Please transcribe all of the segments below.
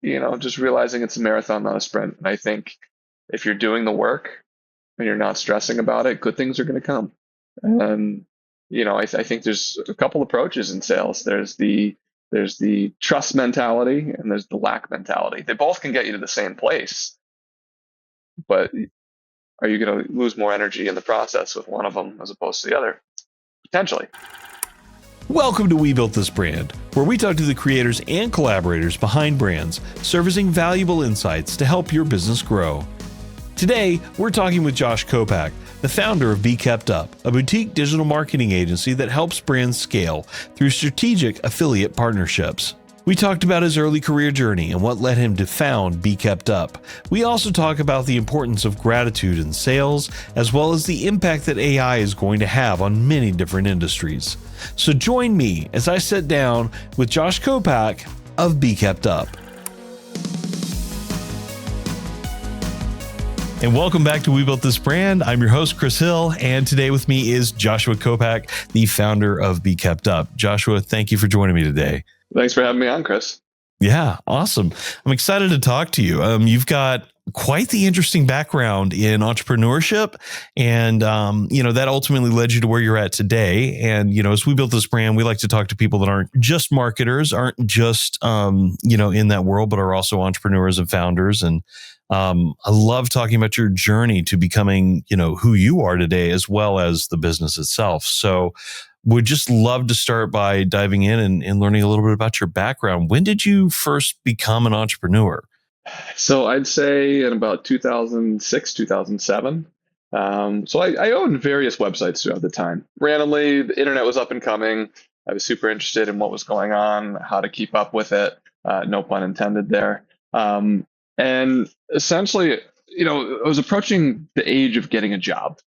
just realizing it's a marathon, not a sprint. And I think if you're doing the work and you're not stressing about it, good things are going to come. And I think there's a couple approaches in sales. There's the trust mentality and there's the lack mentality. They both can get you to the same place, but are you going to lose more energy in the process with one of them as opposed to the other? Potentially. Welcome to We Built This Brand, where we talk to the creators and collaborators behind brands, surfacing valuable insights to help your business grow. Today, we're talking with Josh Kopac, the founder of Be Kept Up, a boutique digital marketing agency that helps brands scale through strategic affiliate partnerships. We talked about his early career journey and what led him to found Be Kept Up. We also talk about the importance of gratitude in sales, as well as the impact that AI is going to have on many different industries. So join me as I sit down with Josh Kopac of Be Kept Up. And welcome back to We Built This Brand. I'm your host, Chris Hill, and today with me is Joshua Kopac, the founder of Be Kept Up. Joshua, thank you for joining me today. Thanks for having me on, Chris. Yeah, awesome. I'm excited to talk to you. You've got quite the interesting background in entrepreneurship, and that ultimately led you to where you're at today. And as we built this brand, we like to talk to people that aren't just marketers, aren't just in that world, but are also entrepreneurs and founders. And I love talking about your journey to becoming who you are today, as well as the business itself. So would just love to start by diving in and learning a little bit about your background. When did you first become an entrepreneur? So I'd say in about 2006, 2007. So I owned various websites throughout the time. Randomly, the internet was up and coming. I was super interested in what was going on, how to keep up with it. No pun intended there. And essentially, I was approaching the age of getting a job.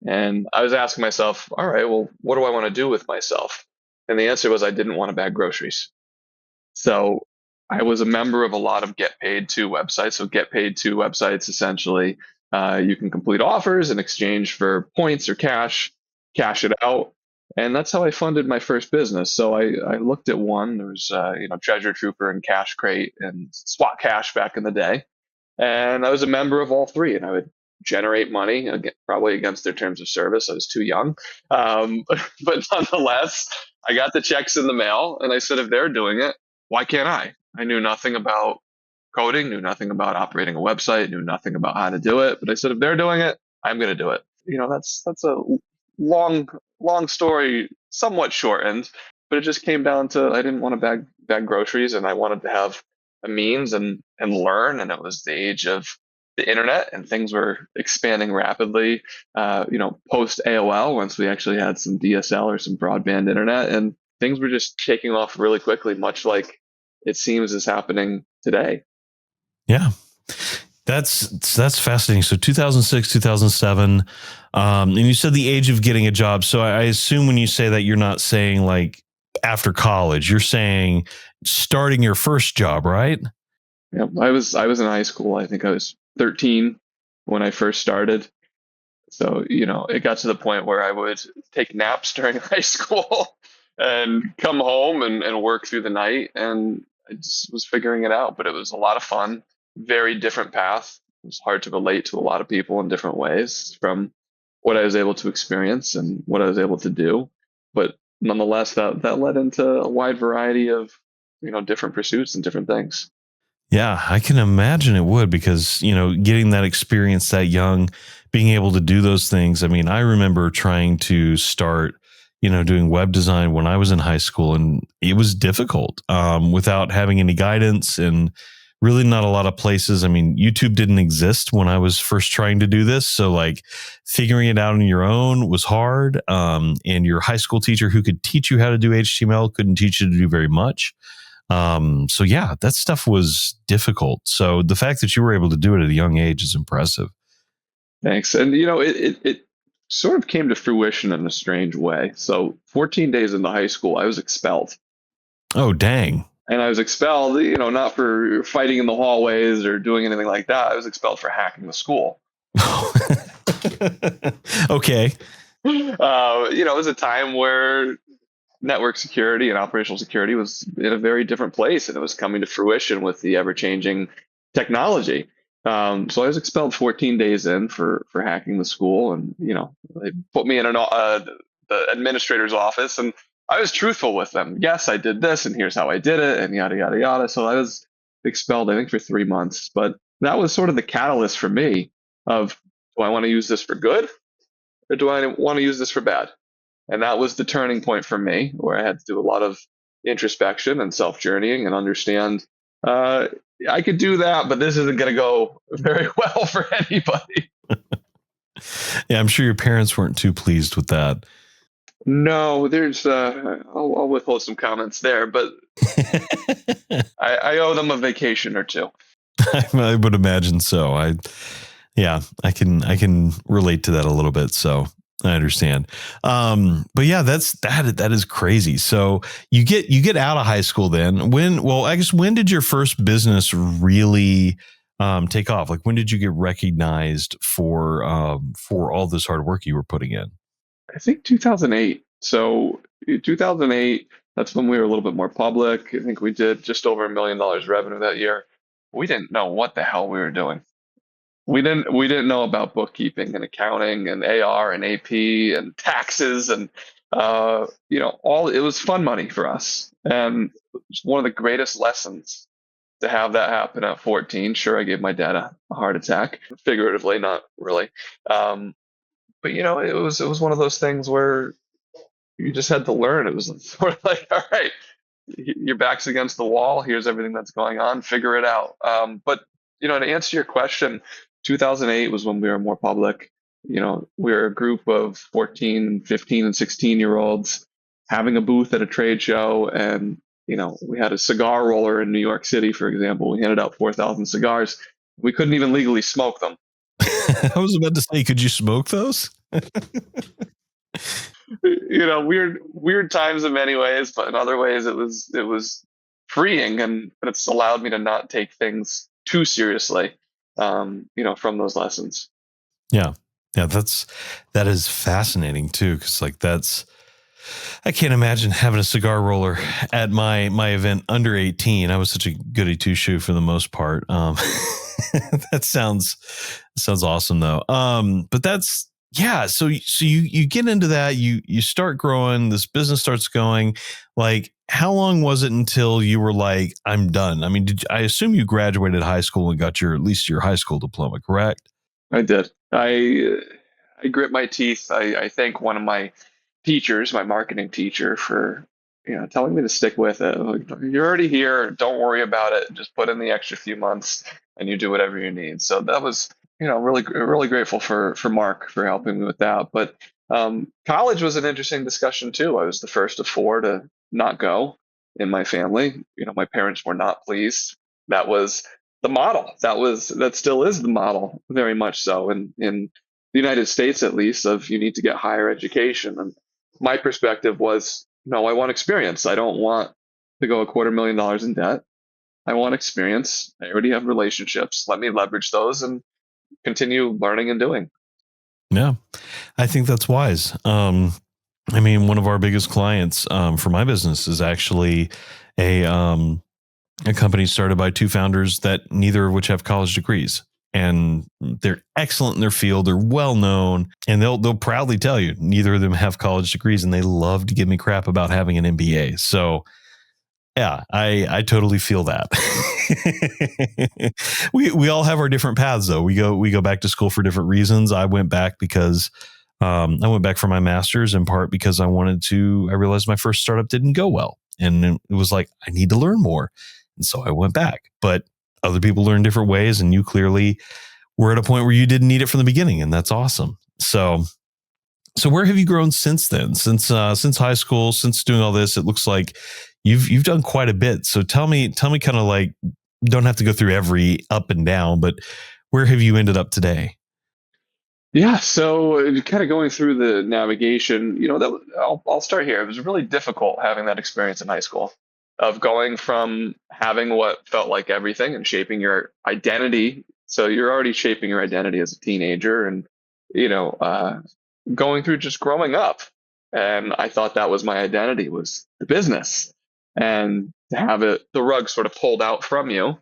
And I was asking myself, all right, well, what do I want to do with myself? And the answer was I didn't want to bag groceries. So I was a member of a lot of Get Paid To websites. So Get Paid To websites, essentially, you can complete offers in exchange for points or cash it out. And that's how I funded my first business. So I looked at one. There was, Treasure Trooper and Cash Crate and SWAT Cash back in the day. And I was a member of all three, and I would generate money, probably against their terms of service. I was too young. But nonetheless, I got the checks in the mail, and I said, if they're doing it, why can't I? I knew nothing about coding, knew nothing about operating a website, knew nothing about how to do it. But I said, if they're doing it, I'm going to do it. That's a long story, somewhat shortened, but it just came down to I didn't want to bag groceries, and I wanted to have a means and learn. And it was the age of the internet, and things were expanding rapidly. Post AOL, once we actually had some DSL or some broadband internet, and things were just taking off really quickly, much like it seems is happening today. Yeah. That's fascinating. So 2006, 2007, and you said the age of getting a job. So I assume when you say that, you're not saying like after college, you're saying starting your first job, right? Yeah, I was in high school. I think I was 13 when I first started. So, it got to the point where I would take naps during high school and come home and work through the night. And I just was figuring it out, but it was a lot of fun. Very different path. It was hard to relate to a lot of people in different ways from what I was able to experience and what I was able to do. But nonetheless, that led into a wide variety of, different pursuits and different things. Yeah, I can imagine it would, because, getting that experience that young, being able to do those things. I mean, I remember trying to start, doing web design when I was in high school, and it was difficult without having any guidance and really not a lot of places. I mean, YouTube didn't exist when I was first trying to do this. So like figuring it out on your own was hard. And your high school teacher who could teach you how to do HTML couldn't teach you to do very much. So yeah, that stuff was difficult. So the fact that you were able to do it at a young age is impressive. Thanks. And it sort of came to fruition in a strange way. So 14 days into high school, I was expelled. Oh, dang. And I was expelled, not for fighting in the hallways or doing anything like that. I was expelled for hacking the school. Okay. It was a time where network security and operational security was in a very different place, and it was coming to fruition with the ever-changing technology. So I was expelled 14 days in for hacking the school, and they put me in the administrator's office, and I was truthful with them. Yes, I did this, and here's how I did it, and yada yada yada. So I was expelled, I think, for 3 months. But that was sort of the catalyst for me of, do I want to use this for good, or do I want to use this for bad? And that was the turning point for me, where I had to do a lot of introspection and self journeying and understand I could do that, but this isn't going to go very well for anybody. Yeah, I'm sure your parents weren't too pleased with that. No, I'll withhold some comments there, but I owe them a vacation or two. I would imagine so. I can relate to that a little bit. So I understand. But yeah, that is crazy. So you get out of high school then. When did your first business really take off? Like, when did you get recognized for all this hard work you were putting in? I think 2008. So 2008, that's when we were a little bit more public. I think we did just over $1 million revenue that year. We didn't know what the hell we were doing. We didn't know about bookkeeping and accounting and AR and AP and taxes and it was fun money for us. And it's one of the greatest lessons to have that happen at 14. Sure, I gave my dad a heart attack, figuratively, not really. But it was one of those things where you just had to learn. It was sort of like, all right, your back's against the wall. Here's everything that's going on. Figure it out. But to answer your question, 2008 was when we were more public. We were a group of 14, 15, and 16-year-olds having a booth at a trade show, and we had a cigar roller in New York City, for example. We handed out 4,000 cigars. We couldn't even legally smoke them. I was about to say, could you smoke those? Weird times in many ways, but in other ways it was freeing, and it's allowed me to not take things too seriously, from those lessons. Yeah. That is fascinating too. Cause I can't imagine having a cigar roller at my event under 18. I was such a goody two shoe for the most part. That sounds awesome though. But that's, yeah. So you get into that, you start growing, this business starts going. Like, how long was it until you were like, I'm done? I mean, I assume you graduated high school and got at least your high school diploma, correct? I did. I grit my teeth. I thank one of my teachers, my marketing teacher, for telling me to stick with it. Like, you're already here. Don't worry about it. Just put in the extra few months, and you do whatever you need. So that was really grateful for Mark for helping me with that. But college was an interesting discussion too. I was the first of four to not go in my family. My parents were not pleased. That was the model. That still is the model, very much so in the United States, at least, of you need to get higher education. And my perspective was, no, I want experience. I don't want to go $250,000 in debt. I want experience. I already have relationships. Let me leverage those and continue learning and doing. Yeah, I think that's wise. I mean, one of our biggest clients for my business is actually a company started by two founders that neither of which have college degrees. And they're excellent in their field. They're well known, and they'll proudly tell you neither of them have college degrees, and they love to give me crap about having an MBA. So yeah, I totally feel that. We all have our different paths though. We go back to school for different reasons. I went back because I went back for my master's, in part because I realized my first startup didn't go well. And it was like, I need to learn more. And so I went back, but other people learn different ways. And you clearly were at a point where you didn't need it from the beginning. And that's awesome. So where have you grown since then? Since high school, since doing all this, it looks like you've done quite a bit. So tell me kind of like, don't have to go through every up and down, but where have you ended up today? Yeah, so kind of going through the navigation, I'll start here. It was really difficult having that experience in high school of going from having what felt like everything and shaping your identity. So you're already shaping your identity as a teenager, and going through just growing up And I thought that was my identity, was the business. And to have the rug sort of pulled out from you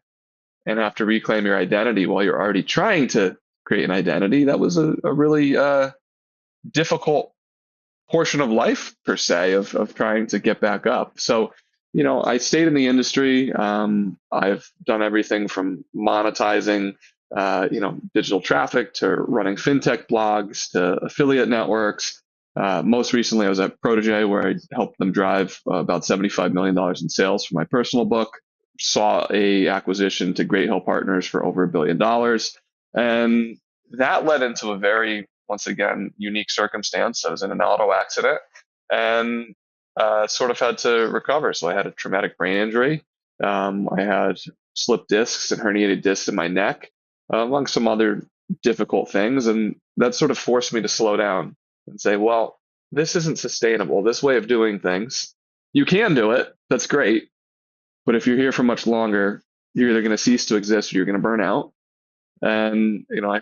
and have to reclaim your identity while you're already trying to create an identity, that was a really difficult portion of life per se of trying to get back up. So, I stayed in the industry. I've done everything from monetizing, digital traffic to running fintech blogs to affiliate networks. Most recently, I was at Prodege, where I helped them drive about $75 million in sales for my personal book. Saw a acquisition to Great Hill Partners for over $1 billion. And that led into a very, once again, unique circumstance. I was in an auto accident and sort of had to recover. So I had a traumatic brain injury. I had slipped discs and herniated discs in my neck, among some other difficult things. And that sort of forced me to slow down and say, well, this isn't sustainable. This way of doing things, you can do it. That's great. But if you're here for much longer, you're either going to cease to exist or you're going to burn out. And, I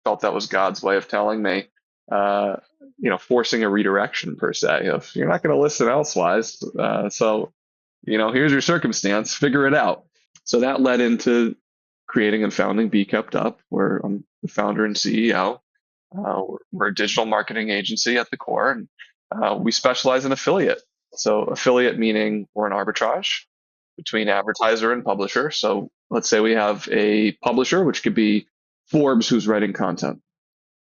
felt that was God's way of telling me, forcing a redirection per se of you're not going to listen elsewise. So, here's your circumstance, figure it out. So that led into creating and founding Be Kept Up, where I'm the founder and CEO. We're a digital marketing agency at the core, and we specialize in affiliate. So affiliate meaning we're an arbitrage between advertiser and publisher. So let's say we have a publisher, which could be Forbes, who's writing content,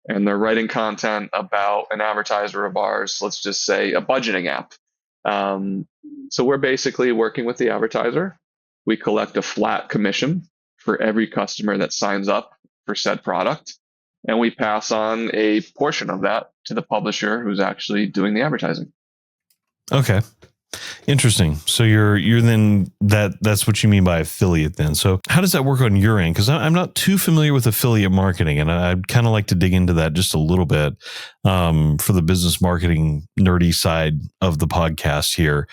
and they're writing content about an advertiser of ours, let's just say a budgeting app. So we're basically working with the advertiser. We collect a flat commission for every customer that signs up for said product, and we pass on a portion of that to the publisher who's actually doing the advertising. Okay. Interesting. So you're then that's what you mean by affiliate then. So how does that work on your end? Because I'm not too familiar with affiliate marketing, and I'd kind of like to dig into that just a little bit for the business marketing nerdy side of the podcast here.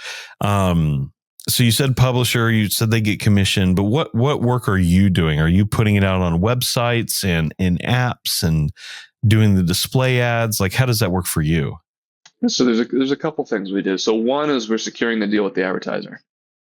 So you said publisher, you said they get commission, but what work are you doing? Are you putting it out on websites and in apps and doing the display ads? Like, how does that work for you? So there's a couple things we do. So one is we're securing the deal with the advertiser.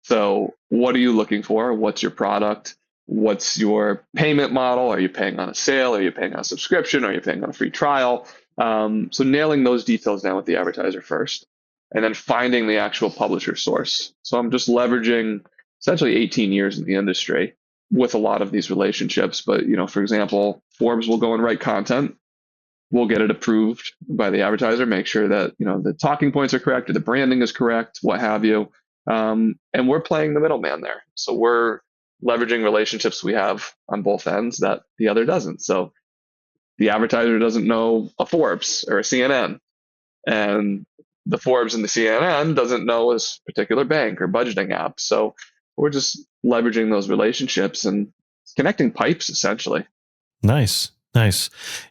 So what are you looking for? What's your product? What's your payment model? Are you paying on a sale? Are you paying on a subscription? Are you paying on a free trial? So nailing those details down with the advertiser first, and then finding the actual publisher source. So I'm just leveraging essentially 18 years in the industry with a lot of these relationships. But, for example, Forbes will go and write content. We'll get it approved by the advertiser, make sure that, the talking points are correct or the branding is correct, what have you. And we're playing the middleman there. So we're leveraging relationships we have on both ends that the other doesn't. So the advertiser doesn't know a Forbes or a CNN, and the Forbes and the CNN doesn't know a particular bank or budgeting app. So we're just leveraging those relationships and connecting pipes essentially. Nice.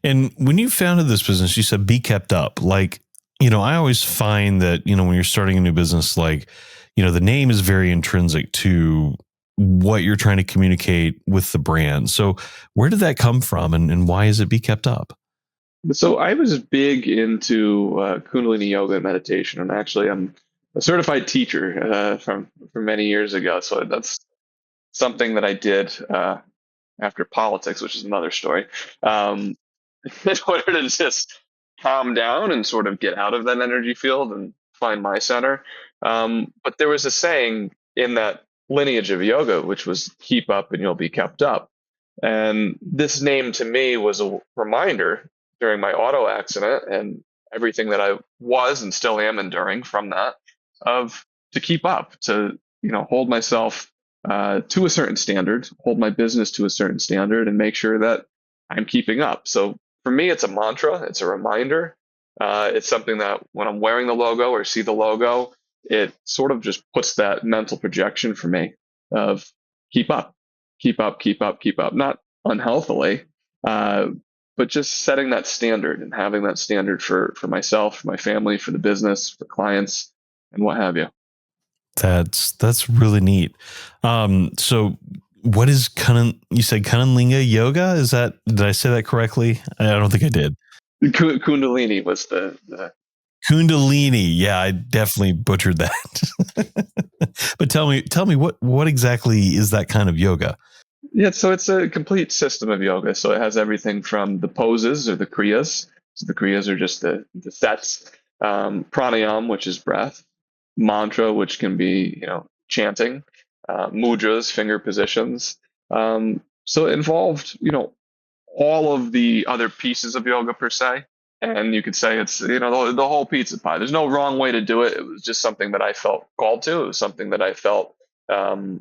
And when you founded this business, you said Be Kept Up. Like, I always find that, when you're starting a new business, like, the name is very intrinsic to what you're trying to communicate with the brand. So where did that come from and why is it Be Kept Up? So I was big into Kundalini yoga and meditation, and actually I'm a certified teacher from many years ago. So that's something that I did after politics, which is another story, in order to just calm down and sort of get out of that energy field and find my center. But there was a saying in that lineage of yoga, which was keep up and you'll be kept up. And this name to me was a reminder during my auto accident and everything that I was and still am enduring from that, of to keep up, to, hold myself to a certain standard, hold my business to a certain standard, and make sure that I'm keeping up. So for me, it's a mantra. It's a reminder. It's something that when I'm wearing the logo or see the logo, it sort of just puts that mental projection for me of keep up, keep up, keep up, keep up. Not unhealthily, but just setting that standard and having that standard for myself, for my family, for the business, for clients, and what have you. That's really neat. So what is you said Kundalinga yoga? Did I say that correctly? I don't think I did. Kundalini was the Kundalini. Yeah, I definitely butchered that. But tell me what exactly is that kind of yoga? Yeah, so it's a complete system of yoga. So it has everything from the poses or the kriyas. So the kriyas are just the sets, pranayam, which is breath, mantra, which can be, chanting, mudras, finger positions. So it involved, all of the other pieces of yoga per se. And you could say it's, the whole pizza pie. There's no wrong way to do it. It was just something that I felt called to. It was something that I felt that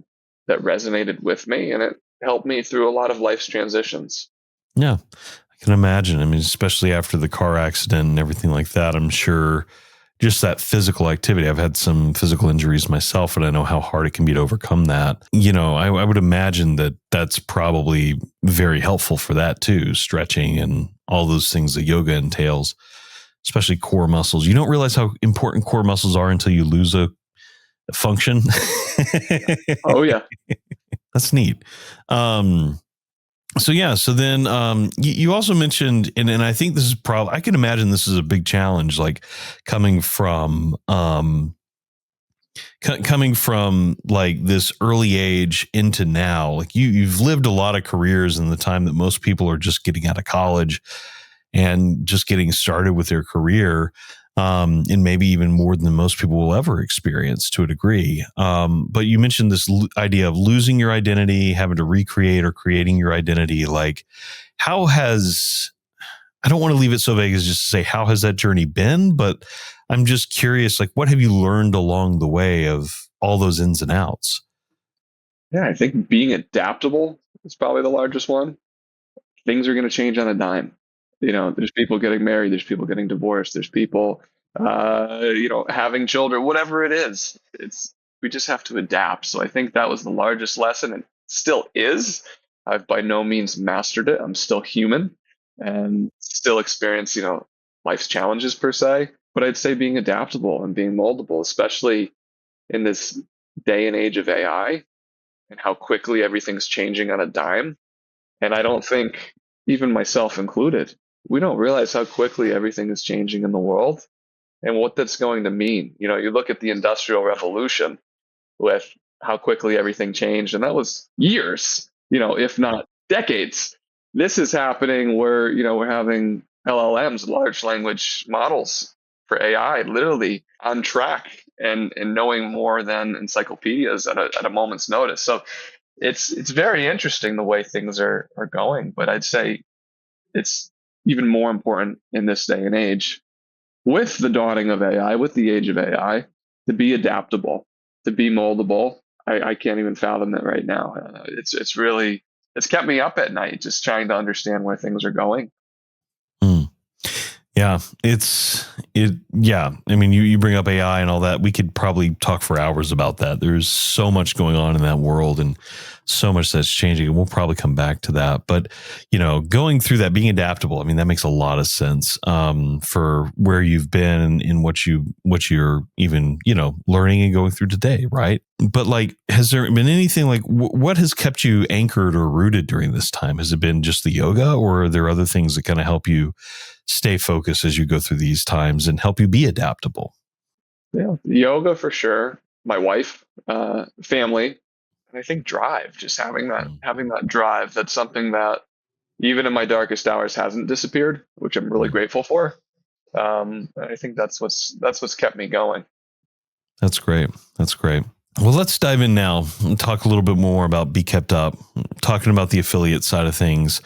resonated with me, and it helped me through a lot of life's transitions. Yeah, I can imagine. I mean, especially after the car accident and everything like that, I'm sure just that physical activity. I've had some physical injuries myself, and I know how hard it can be to overcome that. I would imagine that that's probably very helpful for that too, stretching and all those things that yoga entails, especially core muscles. You don't realize how important core muscles are until you lose a function. Oh yeah. That's neat. So then you also mentioned, and I think this is probably, I can imagine this is a big challenge, like coming from like this early age into now. Like you've lived a lot of careers in the time that most people are just getting out of college and just getting started with their career, and maybe even more than most people will ever experience to a degree. But you mentioned this idea of losing your identity, having to recreate or creating your identity. Like, how has, I don't want to leave it so vague as just to say, how has that journey been? But I'm just curious, like, what have you learned along the way of all those ins and outs? Yeah, I think being adaptable is probably the largest one. Things are going to change on a dime. There's people getting married, there's people getting divorced, there's people, having children, whatever it is. We just have to adapt. So I think that was the largest lesson, and still is. I've by no means mastered it. I'm still human and still experience, life's challenges per se. But I'd say being adaptable and being moldable, especially in this day and age of AI and how quickly everything's changing on a dime. And I don't think, even myself included, we don't realize how quickly everything is changing in the world and what that's going to mean. You look at the Industrial Revolution with how quickly everything changed, and that was years, if not decades. This is happening where, we're having LLMs, large language models for AI, literally on track and knowing more than encyclopedias at a moment's notice. So it's very interesting the way things are going, but I'd say it's even more important in this day and age with the dawning of AI, with the age of AI, to be adaptable, to be moldable. I can't even fathom that right now. It's really, it's kept me up at night just trying to understand where things are going. Mm. Yeah, yeah. I mean, you bring up AI and all that. We could probably talk for hours about that. There's so much going on in that world and so much that's changing. And we'll probably come back to that. But, going through that, being adaptable, I mean, that makes a lot of sense, for where you've been and in what you're even, learning and going through today. Right. But like, has there been anything like what has kept you anchored or rooted during this time? Has it been just the yoga, or are there other things that kind of help you stay focused as you go through these times and help you be adaptable? Yeah, yoga for sure. My wife, family, and I think drive. Just having that drive. That's something that even in my darkest hours hasn't disappeared, which I'm really grateful for. I think that's what's kept me going. That's great. That's great. Well, let's dive in now and talk a little bit more about Be Kept Up, talking about the affiliate side of things.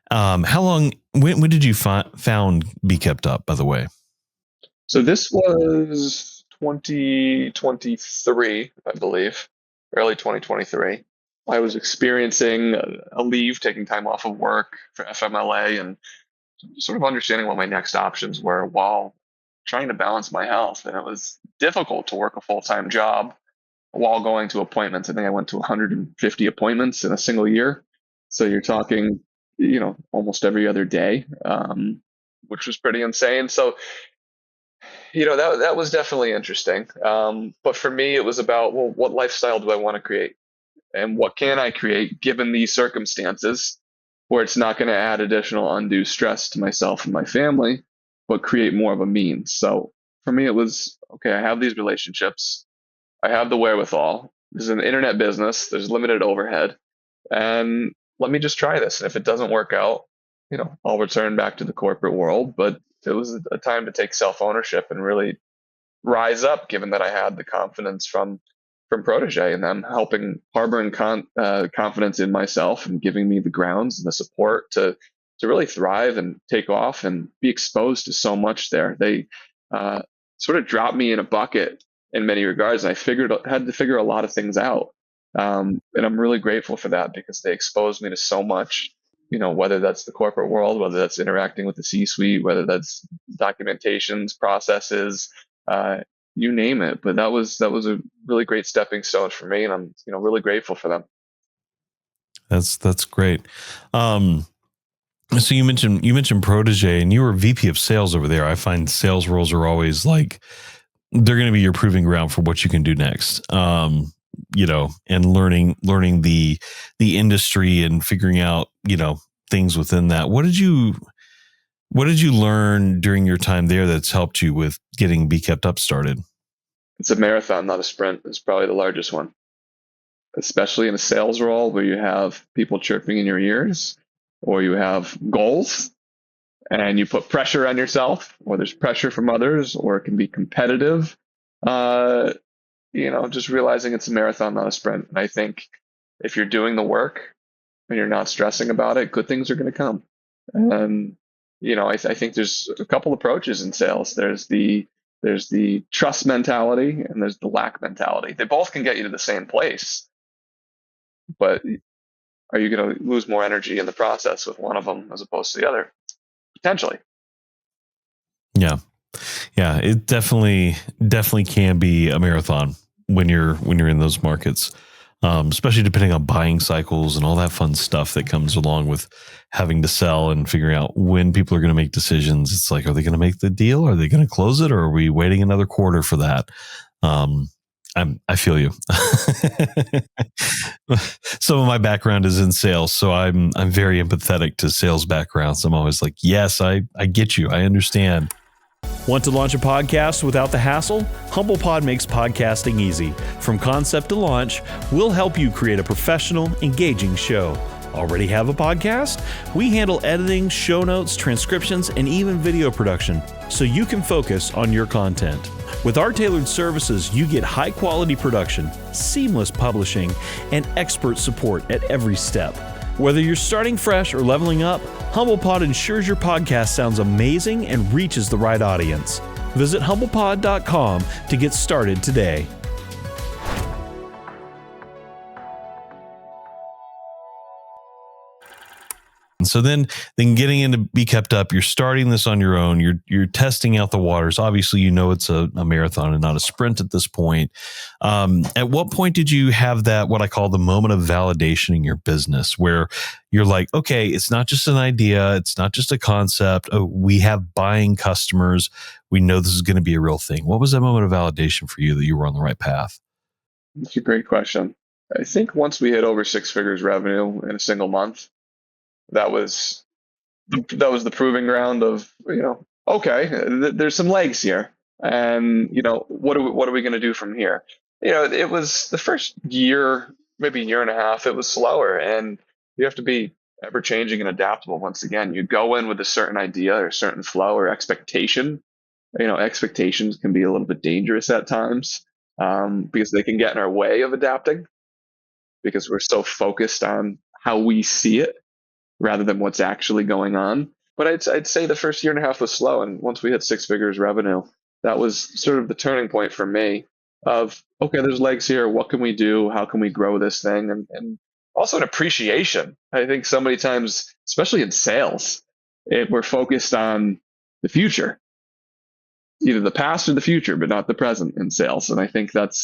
How long, when did you found Be Kept Up, by the way? So this was 2023, I believe, early 2023. I was experiencing a leave, taking time off of work for FMLA, and sort of understanding what my next options were while trying to balance my health. And it was difficult to work a full-time job while going to appointments. I think I went to 150 appointments in a single year. So you're talking, almost every other day, which was pretty insane. So, that was definitely interesting. But for me, it was about, well, what lifestyle do I want to create? And what can I create given these circumstances where it's not going to add additional undue stress to myself and my family, but create more of a means? So for me, it was, okay, I have these relationships. I have the wherewithal. This is an internet business. There's limited overhead. And let me just try this. And if it doesn't work out, I'll return back to the corporate world. But it was a time to take self-ownership and really rise up, given that I had the confidence from Protege and them harboring confidence in myself and giving me the grounds and the support to really thrive and take off and be exposed to so much there. They sort of dropped me in a bucket in many regards, and I had to figure a lot of things out. And I'm really grateful for that because they exposed me to so much. Whether that's the corporate world, whether that's interacting with the C-suite, whether that's documentations, processes, you name it. But that was a really great stepping stone for me, and I'm really grateful for them. That's great. So you mentioned Protege, and you were VP of sales over there. I find sales roles are always like they're going to be your proving ground for what you can do next. And learning the industry and figuring out things within that. What did you learn during your time there that's helped you with getting Be Kept Up started? It's a marathon, not a sprint. It's probably the largest one, especially in a sales role where you have people chirping in your ears, or you have goals and you put pressure on yourself, or there's pressure from others, or it can be competitive. Just realizing it's a marathon, not a sprint. And I think if you're doing the work and you're not stressing about it, good things are going to come. And, I think there's a couple approaches in sales. There's the trust mentality and there's the lack mentality. They both can get you to the same place, but are you going to lose more energy in the process with one of them as opposed to the other? Potentially. Yeah. It definitely can be a marathon when you're in those markets, especially depending on buying cycles and all that fun stuff that comes along with having to sell and figuring out when people are going to make decisions. It's like, are they going to make the deal? Are they going to close it? Or are we waiting another quarter for that? I feel you. Some of my background is in sales, so I'm very empathetic to sales backgrounds. I'm always like, yes, I get you. I understand. Want to launch a podcast without the hassle? HumblePod makes podcasting easy. From concept to launch, we'll help you create a professional, engaging show. Already have a podcast? We handle editing, show notes, transcriptions, and even video production, so you can focus on your content. With our tailored services, you get high-quality production, seamless publishing, and expert support at every step. Whether you're starting fresh or leveling up, HumblePod ensures your podcast sounds amazing and reaches the right audience. Visit humblepod.com to get started today. And so then getting into Be Kept Up, you're starting this on your own. You're testing out the waters. Obviously, it's a marathon and not a sprint at this point. At what point did you have that, what I call the moment of validation in your business, where you're like, okay, it's not just an idea. It's not just a concept. Oh, we have buying customers. We know this is going to be a real thing. What was that moment of validation for you that you were on the right path? That's a great question. I think once we hit over 6 figures revenue in a single month, that was the proving ground of, okay, there's some legs here, and what are we going to do from here? It was the first year, maybe year and a half, it was slower, and you have to be ever changing and adaptable. Once again, you go in with a certain idea or a certain flow or expectation. Expectations can be a little bit dangerous at times, because they can get in our way of adapting, because we're so focused on how we see it rather than what's actually going on. But I'd say the first year and a half was slow. And once we hit 6 figures revenue, that was sort of the turning point for me of, okay, there's legs here. What can we do? How can we grow this thing? And also an appreciation. I think so many times, especially in sales, we're focused on the future, either the past or the future, but not the present in sales. And I think that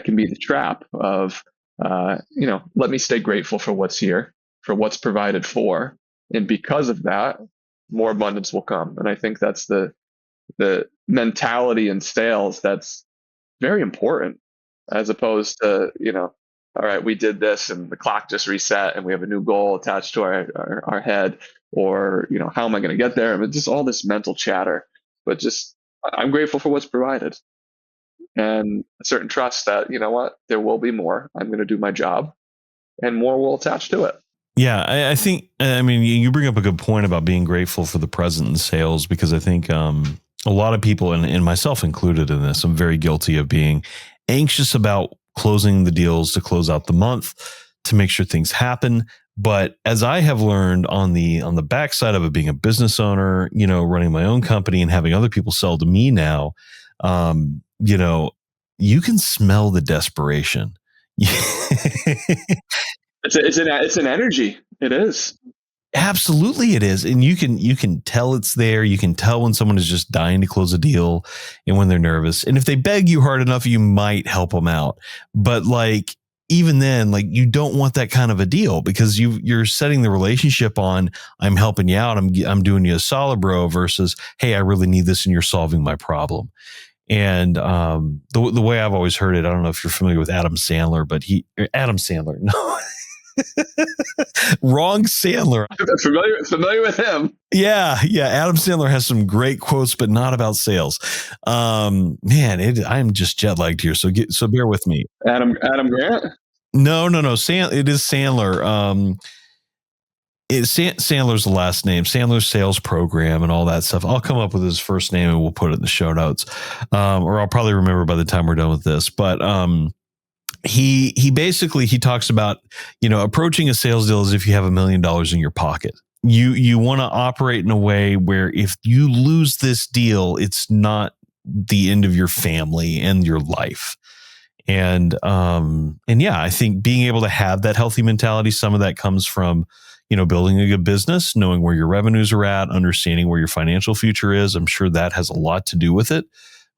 can be the trap of, let me stay grateful for what's here, for what's provided for. And because of that, more abundance will come. And I think that's the mentality in sales that's very important, as opposed to, all right, we did this and the clock just reset and we have a new goal attached to our head, or, how am I going to get there? I mean, just all this mental chatter, but just I'm grateful for what's provided, and a certain trust that, you know what, there will be more. I'm going to do my job, and more will attach to it. Yeah, I think, I mean, you bring up a good point about being grateful for the present in sales, because I think a lot of people, and myself included in this, I'm very guilty of being anxious about closing the deals to close out the month to make sure things happen. But as I have learned on the backside of it, being a business owner, running my own company and having other people sell to me now, you can smell the desperation. It's an energy. It is. Absolutely it is. And you can tell it's there. You can tell when someone is just dying to close a deal and when they're nervous. And if they beg you hard enough, you might help them out. But like, even then, like, you don't want that kind of a deal, because you're setting the relationship on, I'm helping you out. I'm doing you a solid, bro, versus, hey, I really need this and you're solving my problem. And the way I've always heard it, I don't know if you're familiar with Adam Sandler, but Adam Sandler, no. Wrong Sandler. I'm familiar with him. Yeah. Adam Sandler has some great quotes, but not about sales. I'm just jet lagged here, so bear with me. Adam Grant? No. It is Sandler. Sandler's the last name. Sandler's sales program and all that stuff. I'll come up with his first name and we'll put it in the show notes, or I'll probably remember by the time we're done with this. But he basically talks about, approaching a sales deal as if you have $1 million in your pocket. You want to operate in a way where if you lose this deal, it's not the end of your family and your life. And yeah, I think being able to have that healthy mentality, some of that comes from, building a good business, knowing where your revenues are at, understanding where your financial future is. I'm sure that has a lot to do with it.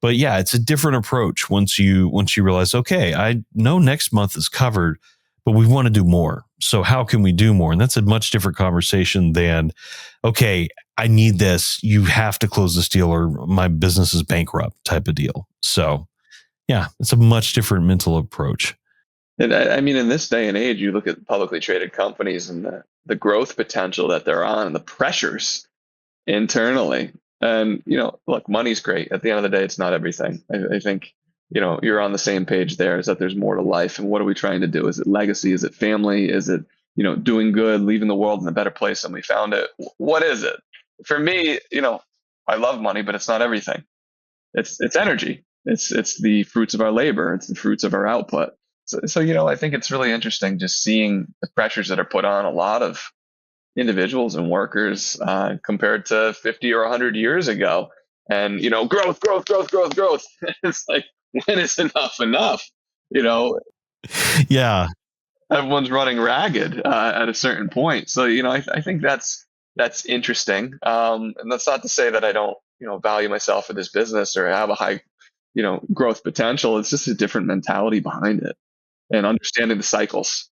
But yeah, it's a different approach once you realize, okay, I know next month is covered, but we want to do more. So how can we do more? And that's a much different conversation than, okay, I need this. You have to close this deal or my business is bankrupt type of deal. So yeah, it's a much different mental approach. And I mean, in this day and age, you look at publicly traded companies and the growth potential that they're on and the pressures internally. And, look, money's great. At the end of the day, it's not everything. I think, you're on the same page there, is that there's more to life. And what are we trying to do? Is it legacy? Is it family? Is it, doing good, leaving the world in a better place than we found it? What is it? For me, I love money, but it's not everything. It's energy. It's the fruits of our labor. It's the fruits of our output. So I think it's really interesting just seeing the pressures that are put on a lot of individuals and workers compared to 50 or 100 years ago. And, growth. It's like, when is enough? Yeah. Everyone's running ragged at a certain point. So, I think that's interesting. And that's not to say that I don't, value myself for this business or have a high, growth potential. It's just a different mentality behind it and understanding the cycles.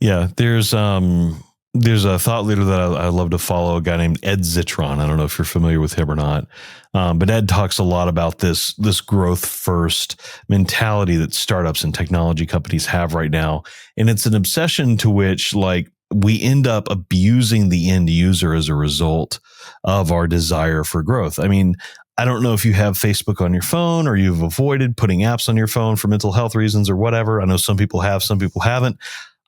Yeah. There's a thought leader that I love to follow, a guy named Ed Zitron. I don't know if you're familiar with him or not, but Ed talks a lot about this growth first mentality that startups and technology companies have right now. And it's an obsession to which, like, we end up abusing the end user as a result of our desire for growth. I mean, I don't know if you have Facebook on your phone or you've avoided putting apps on your phone for mental health reasons or whatever. I know some people have, some people haven't.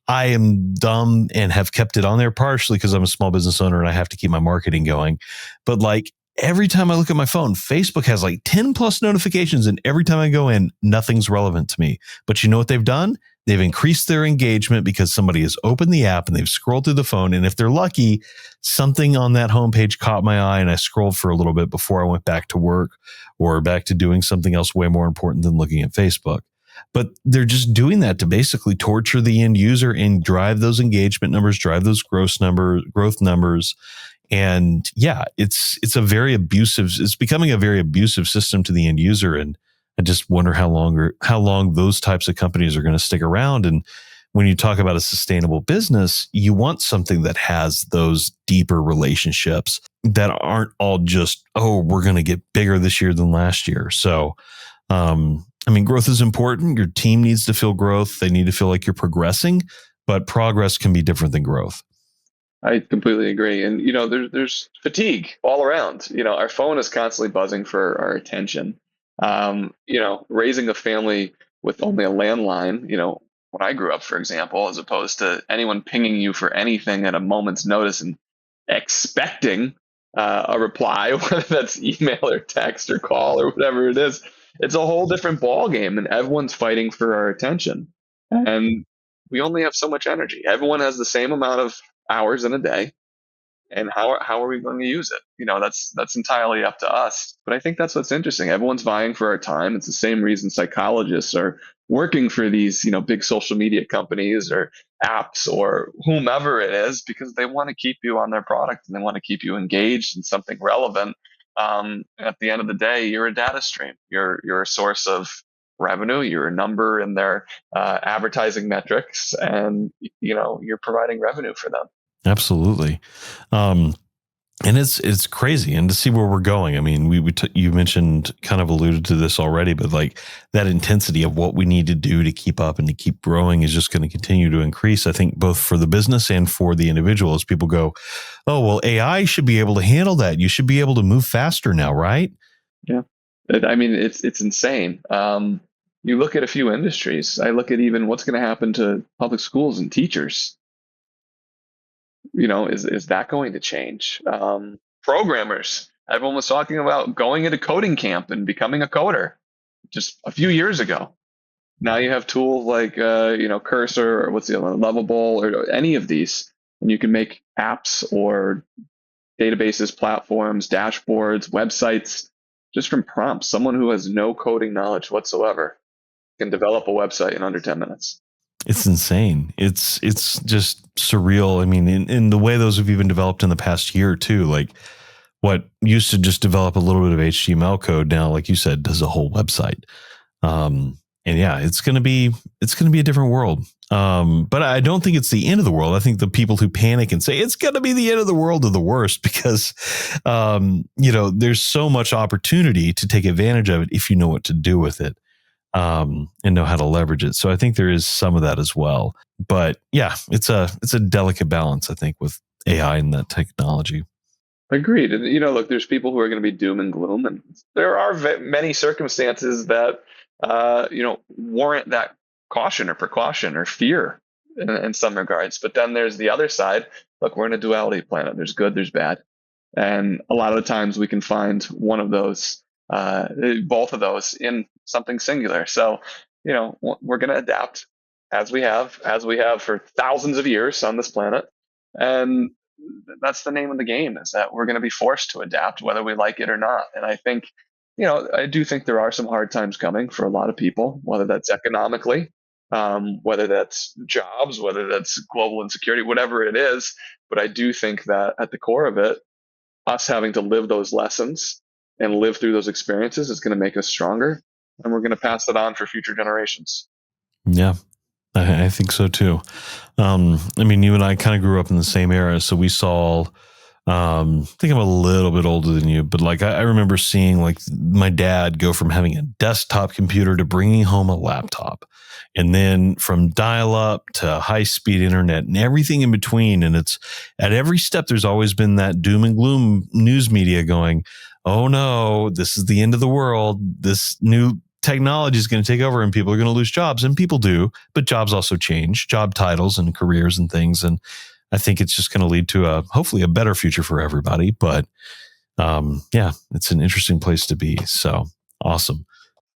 I am dumb and have kept it on there partially because I'm a small business owner and I have to keep my marketing going. But like, every time I look at my phone, Facebook has like 10 plus notifications, and every time I go in, nothing's relevant to me. But you know what they've done? They've increased their engagement because somebody has opened the app and they've scrolled through the phone. And if they're lucky, something on that homepage caught my eye and I scrolled for a little bit before I went back to work or back to doing something else way more important than looking at Facebook. But they're just doing that to basically torture the end user and drive those engagement numbers, drive those growth numbers. And yeah, it's becoming a very abusive system to the end user. And I just wonder how long those types of companies are going to stick around. And when you talk about a sustainable business, you want something that has those deeper relationships that aren't all just, oh, we're going to get bigger this year than last year. So, I mean, growth is important. Your team needs to feel growth. They need to feel like you're progressing, but progress can be different than growth. I completely agree. And there's fatigue all around. Our phone is constantly buzzing for our attention. Raising a family with only a landline, when I grew up, for example, as opposed to anyone pinging you for anything at a moment's notice and expecting a reply, whether that's email or text or call or whatever it is, it's a whole different ball game, and everyone's fighting for our attention. And we only have so much energy. Everyone has the same amount of hours in a day, and how are we going to use it? That's entirely up to us. But I think that's what's interesting. Everyone's vying for our time. It's the same reason psychologists are working for these big social media companies or apps or whomever it is, because they want to keep you on their product and they want to keep you engaged in something relevant. At the end of the day, you're a data stream. You're a source of revenue. You're a number in their advertising metrics, and you're providing revenue for them. Absolutely. Um, and it's crazy, and to see where we're going. I mean, you mentioned, kind of alluded to this already, but like that intensity of what we need to do to keep up and to keep growing is just going to continue to increase. I think both for the business and for the individual, as people go, oh, well, AI should be able to handle that. You should be able to move faster now, right? Yeah. I mean, it's insane. You look at a few industries. I look at even what's going to happen to public schools and teachers. Is that going to change? Programmers. Everyone was talking about going into coding camp and becoming a coder just a few years ago. Now you have tools like Cursor, or what's the other one, Lovable, or any of these, and you can make apps or databases, platforms, dashboards, websites just from prompts. Someone who has no coding knowledge whatsoever can develop a website in under 10 minutes. It's insane. It's just surreal. I mean, in the way those have even developed in the past year or two, like what used to just develop a little bit of HTML code now, like you said, does a whole website. And yeah, it's going to be a different world. But I don't think it's the end of the world. I think the people who panic and say it's going to be the end of the world are the worst, because, there's so much opportunity to take advantage of it if you know what to do with it. And know how to leverage it. So I think there is some of that as well. But yeah, it's a delicate balance, I think, with AI and that technology. Agreed. And look, there's people who are going to be doom and gloom, and there are many circumstances that warrant that caution or precaution or fear in some regards. But then there's the other side. Look, we're in a duality planet. There's good, there's bad, and a lot of the times we can find one of those, both of those in something singular. So, we're going to adapt as we have for thousands of years on this planet. And that's the name of the game, is that we're going to be forced to adapt whether we like it or not. And I think, I do think there are some hard times coming for a lot of people, whether that's economically, whether that's jobs, whether that's global insecurity, whatever it is. But I do think that at the core of it, us having to live those lessons and live through those experiences is going to make us stronger, and we're going to pass that on for future generations. Yeah, I think so too. I mean, you and I kind of grew up in the same era, so we saw. I think I'm a little bit older than you, but like I remember seeing like my dad go from having a desktop computer to bringing home a laptop, and then from dial-up to high-speed internet and everything in between. And it's at every step, there's always been that doom and gloom news media going, "Oh no, this is the end of the world. This new technology is going to take over and people are going to lose jobs." And people do, but jobs also change, job titles and careers and things. And I think it's just going to lead to hopefully a better future for everybody. But yeah, it's an interesting place to be. So awesome.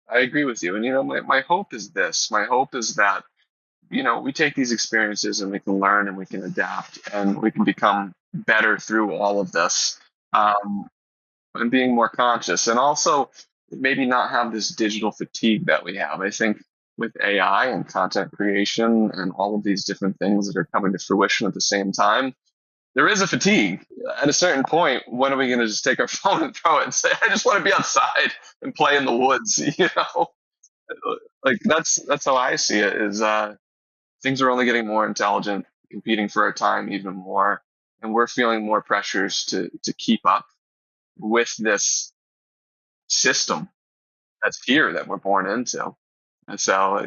I agree with you. And, my hope is this. My hope is that, we take these experiences and we can learn and we can adapt and we can become better through all of this, and being more conscious, and also maybe not have this digital fatigue that we have. I think with AI and content creation and all of these different things that are coming to fruition at the same time, there is a fatigue. At a certain point, when are we going to just take our phone and throw it and say, I just want to be outside and play in the woods? Like that's how I see it, is things are only getting more intelligent, competing for our time even more. And we're feeling more pressures to keep up with this system that's here that we're born into. And so,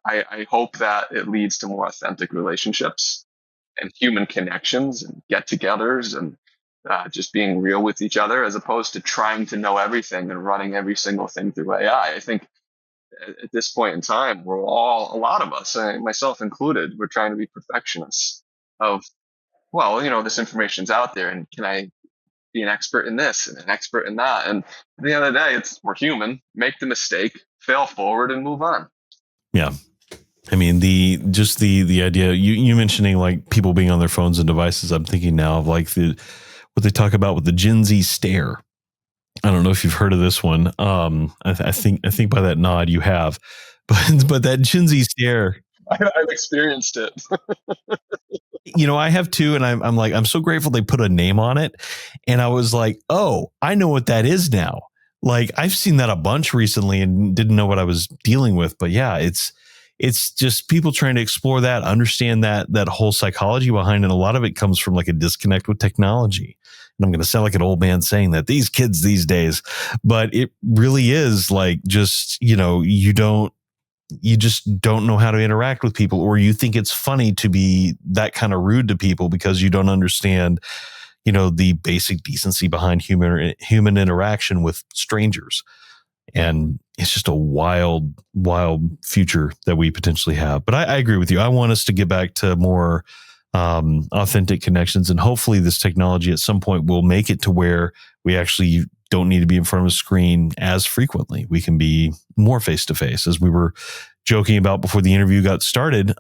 I hope that it leads to more authentic relationships, and human connections and get-togethers and just being real with each other, as opposed to trying to know everything and running every single thing through AI. I think at this point in time, we're all, a lot of us, myself included, we're trying to be perfectionists of, well, this information's out there, and can I be an expert in this and an expert in that? And at the end of the day, we're human. Make the mistake, fail forward, and move on. Yeah. I mean, the idea you mentioning like people being on their phones and devices. I'm thinking now of like what they talk about with the Gen Z stare. I don't know if you've heard of this one. I think by that nod you have, but that Gen Z stare. I've experienced it. I have too, and I'm like, I'm so grateful they put a name on it, and I was like, oh, I know what that is now. Like I've seen that a bunch recently and didn't know what I was dealing with, but yeah, it's just people trying to explore that, understand that whole psychology behind it. A lot of it comes from like a disconnect with technology. And I'm going to sound like an old man saying that, these kids these days, but it really is like just, you just don't know how to interact with people, or you think it's funny to be that kind of rude to people because you don't understand, the basic decency behind human interaction with strangers. And it's just a wild, wild future that we potentially have. But I agree with you. I want us to get back to more authentic connections. And hopefully this technology at some point will make it to where we actually don't need to be in front of a screen as frequently. We can be more face-to-face, as we were joking about before the interview got started.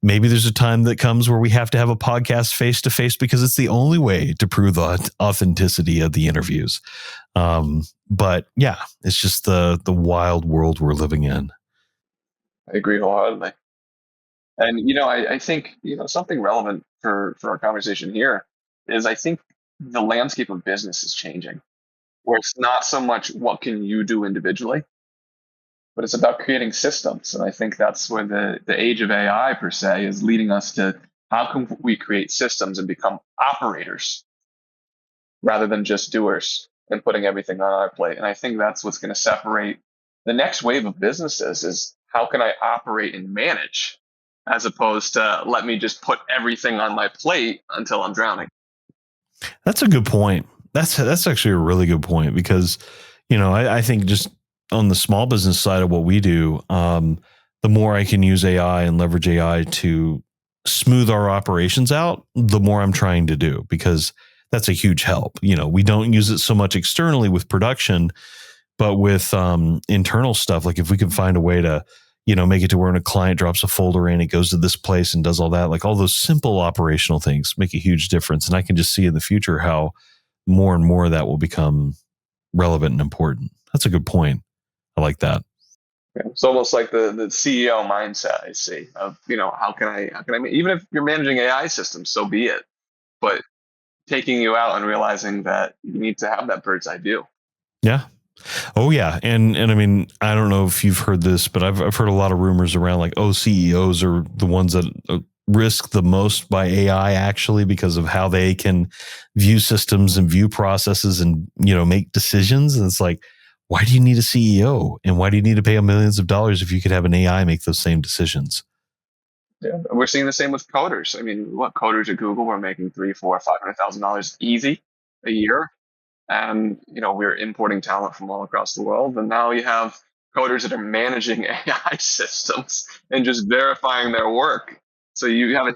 Maybe there's a time that comes where we have to have a podcast face-to-face because it's the only way to prove the authenticity of the interviews. But yeah, it's just the wild world we're living in. I agree wholeheartedly. And, I think, something relevant for our conversation here is, I think the landscape of business is changing, where it's not so much what can you do individually, but it's about creating systems. And I think that's where the age of AI per se is leading us to, how can we create systems and become operators rather than just doers and putting everything on our plate. And I think that's what's going to separate the next wave of businesses, is how can I operate and manage, as opposed to let me just put everything on my plate until I'm drowning. That's a good point. That's actually a really good point, because, I think just on the small business side of what we do, the more I can use AI and leverage AI to smooth our operations out, the more I'm trying to do, because that's a huge help. We don't use it so much externally with production, but with internal stuff, like if we can find a way to, make it to where when a client drops a folder in, it goes to this place and does all that, like all those simple operational things make a huge difference. And I can just see in the future how more and more of that will become relevant and important. That's a good point. I like that. It's almost like the CEO mindset I see of, how can I, even if you're managing AI systems, so be it, but taking you out and realizing that you need to have that bird's eye view. Yeah. Oh yeah. And I mean, I don't know if you've heard this, but I've heard a lot of rumors around like, CEOs are the ones that risk the most by AI, actually, because of how they can view systems and view processes and, make decisions. And it's like, why do you need a CEO? And why do you need to pay millions of dollars if you could have an AI make those same decisions? Yeah, we're seeing the same with coders. I mean, what coders at Google were making $300,000, $400,000, $500,000 easy a year. And, we're importing talent from all across the world. And now you have coders that are managing AI systems and just verifying their work. So you have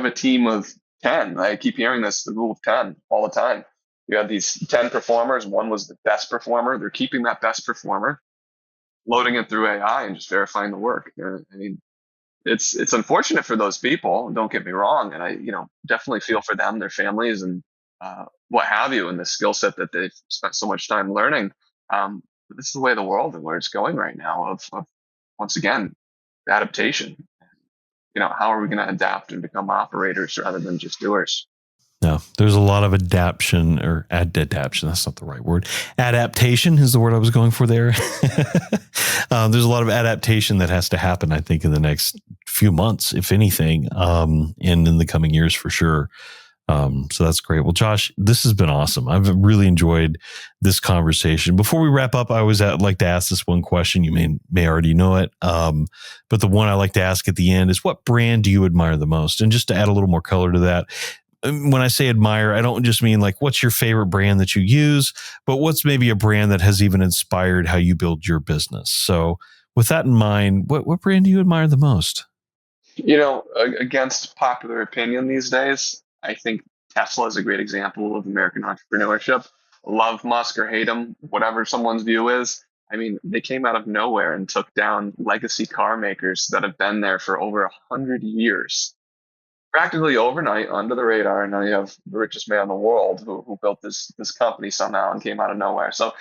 a team of 10. I keep hearing this, the rule of 10 all the time. You have these 10 performers. One was the best performer. They're keeping that best performer, loading it through AI and just verifying the work. I mean, it's unfortunate for those people. Don't get me wrong. And I, definitely feel for them, their families, and what have you, and the skill set that they've spent so much time learning. But this is the way of the world and where it's going right now, of once again, adaptation. How are we going to adapt and become operators rather than just doers? No, there's a lot of adaptation, or adaptation. That's not the right word. Adaptation is the word I was going for there. There's a lot of adaptation that has to happen, I think, in the next few months, if anything, and in the coming years for sure. So that's great. Well, Josh, this has been awesome. I've really enjoyed this conversation. Before we wrap up, I always like to ask this one question. You may already know it, but the one I like to ask at the end is, what brand do you admire the most? And just to add a little more color to that, when I say admire, I don't just mean like what's your favorite brand that you use, but what's maybe a brand that has even inspired how you build your business. So with that in mind, what brand do you admire the most? Against popular opinion these days, I think Tesla is a great example of American entrepreneurship. Love Musk or hate him, whatever someone's view is. I mean, they came out of nowhere and took down legacy car makers that have been there for over 100 years, practically overnight, under the radar. And now you have the richest man in the world who built this company somehow and came out of nowhere. So,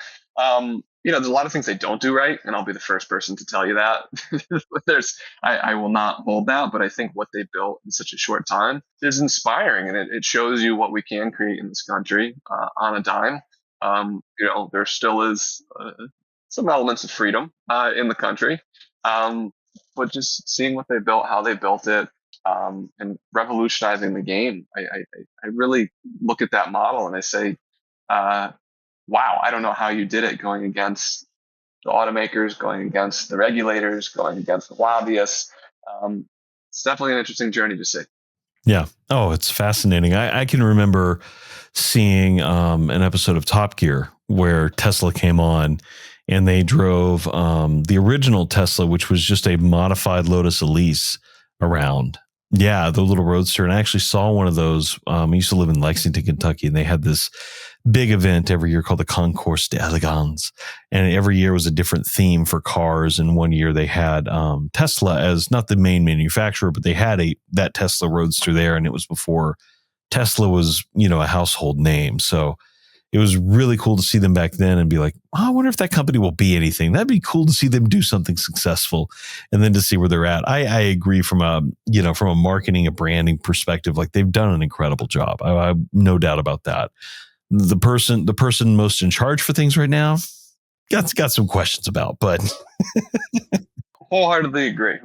there's a lot of things they don't do right, and I'll be the first person to tell you that. I will not hold that, but I think what they built in such a short time is inspiring, and it shows you what we can create in this country on a dime. There still is some elements of freedom in the country, but just seeing what they built, how they built it, and revolutionizing the game. I really look at that model and I say, wow, I don't know how you did it, going against the automakers, going against the regulators, going against the lobbyists. It's definitely an interesting journey to see. Yeah. Oh, it's fascinating. I can remember seeing an episode of Top Gear where Tesla came on and they drove the original Tesla, which was just a modified Lotus Elise around. Yeah, the little roadster. And I actually saw one of those. I used to live in Lexington, Kentucky, and they had this big event every year called the Concours d'Elegance. And every year was a different theme for cars. And one year they had Tesla as not the main manufacturer, but they had that Tesla Roadster there. And it was before Tesla was, a household name. So it was really cool to see them back then and be like, I wonder if that company will be anything. That'd be cool to see them do something successful, and then to see where they're at. I agree from a marketing, a branding perspective, like they've done an incredible job. I no doubt about that. The person most in charge for things right now, got some questions about, but Wholeheartedly agree.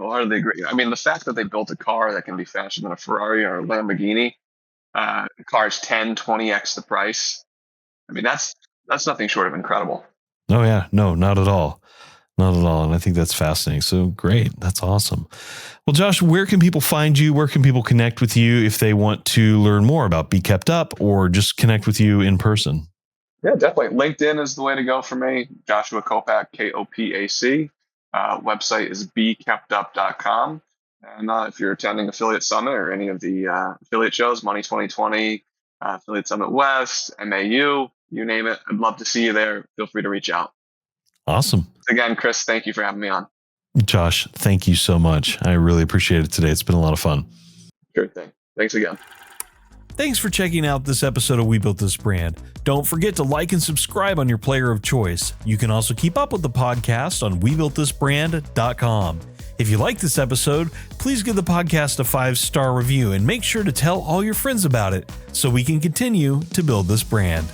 I mean, the fact that they built a car that can be faster than a Ferrari or a Lamborghini, the car's 10, 20x the price. I mean, that's nothing short of incredible. Oh yeah, no, not at all. Not at all. And I think that's fascinating. So great. That's awesome. Well, Josh, where can people find you? Where can people connect with you if they want to learn more about Be Kept Up or just connect with you in person? Yeah, definitely. LinkedIn is the way to go for me. Joshua Kopac, Kopac. Website is bekeptup.com. And if you're attending Affiliate Summit or any of the affiliate shows, Money 2020, Affiliate Summit West, MAU, you name it, I'd love to see you there. Feel free to reach out. Awesome. Again, Chris, thank you for having me on. Josh, thank you so much. I really appreciate it today. It's been a lot of fun. Sure thing. Thanks again. Thanks for checking out this episode of We Built This Brand. Don't forget to like and subscribe on your player of choice. You can also keep up with the podcast on webuiltthisbrand.com. If you like this episode, please give the podcast a 5-star review and make sure to tell all your friends about it so we can continue to build this brand.